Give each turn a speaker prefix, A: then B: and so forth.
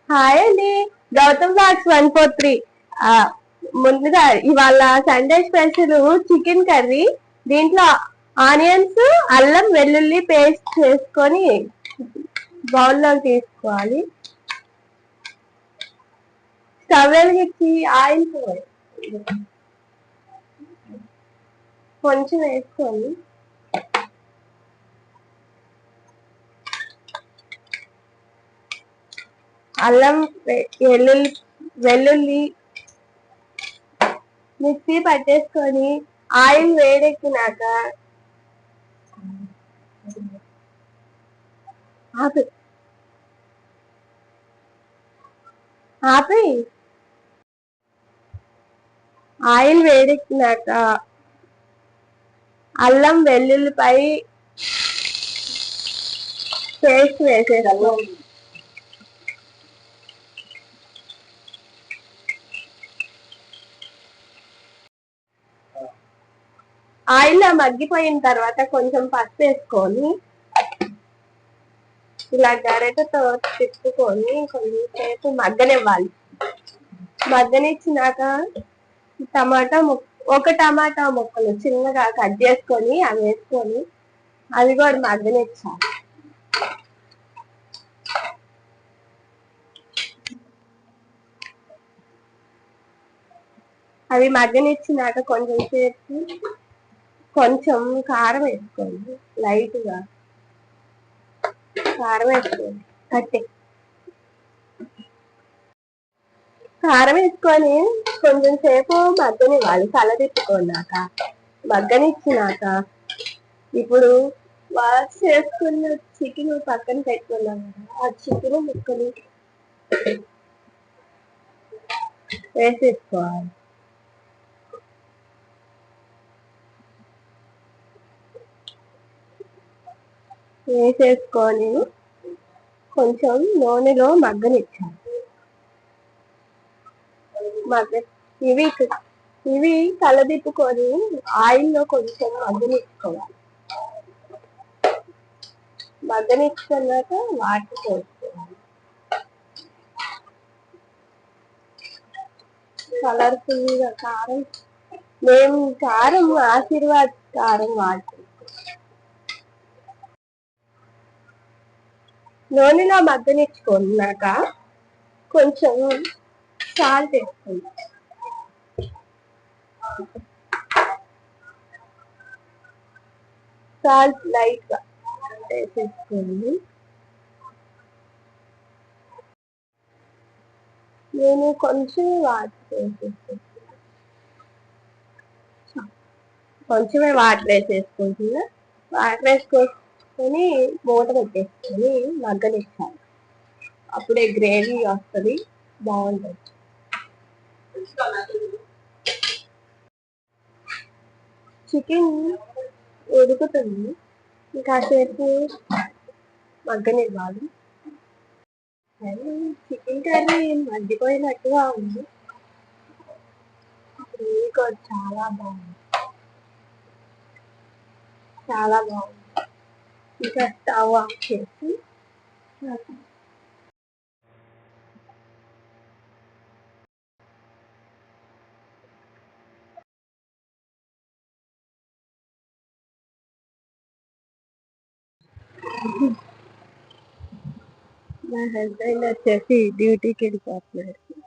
A: Hi అండి, Gautam blogs 143. ముందుగా ఇవాళ సండే స్పెషల్ చికెన్ కర్రీ. దీంట్లో ఆనియన్స్, అల్లం వెల్లుల్లి పేస్ట్ చేసుకొని బౌల్లో తీసుకోవాలి. స్టవ్ వెలిగించి ఆయిల్ కొంచెం వేసుకొని అల్లం వెల్లుల్లి మిక్సీ పట్టేసుకొని ఆయిల్ వేడెక్కినాక ఆపి ఆయిల్ వేడెక్కినాక అల్లం వెల్లుల్లిపై పేస్ట్ వేసేసాము. ఆయిల్లో మగ్గిపోయిన తర్వాత కొంచెం పసుపు వేసుకొని ఇలా గరిటెతో తిప్పుకొని కొంచెం సేపు మగ్గనివ్వాలి. మగ్గనిచ్చినాక ఒక టమాటా ముక్కలు చిన్నగా కట్ చేసుకొని అవి వేసుకొని అవి కూడా మగ్గనిచ్చాలి. అవి మగ్గనిచ్చినాక కొంచెం సేపు కొంచెం కారం వేసుకోండి, లైట్గా కారం వేసుకోండి. కారం వేసుకొని కొంచెం సేపు మగ్గనివ్వాలి. కలదిప్పుకున్నాక మగ్గనిచ్చినాక ఇప్పుడు వాష్ చేసుకున్న చికెన్ పక్కన పెట్టుకున్నాం కదా, ఆ చికెన్ ముక్కలు వేసేసుకోవాలి. వేసేసుకొని కొంచెం నూనెలో మగ్గనిచ్చాలి. ఇవి కలదిప్పుకొని ఆయిల్లో కొంచెం మగ్గనిచ్చుకోవాలి. మగ్గనిచ్చుకున్నాక వాటర్ పోసుకోవాలి. కలర్ఫుల్గా కారం, మేము కారం ఆశీర్వాద్ కారం వాడుతాం. నూనెలో మగ్గనిచ్చుకున్నాక కొంచెం సాల్ట్ వేసుకోండి. సాల్ట్ లైట్గా వేసేసుకోండి. నేను కొంచెమే వాటర్ వేసేసుకుంటున్నా. వాటర్ వేసుకొని మూత పెట్టేసుకొని మగ్గనిచ్చాలి. అప్పుడే గ్రేవీ వస్తుంది, బాగుంటుంది. చికెన్ ఉడుకుతుంది, కాసేపు మగ్గనివ్వాలి. చికెన్ కర్రీ మగ్గిపోయినట్టుగా ఉంది. చాలా బాగుంది, చాలా బాగుంది. ఇంకా స్టవ్ ఆఫ్ చేసి మా హస్బెండ్ వచ్చేసి డ్యూటీకి వెళ్ళిపోతున్నారు.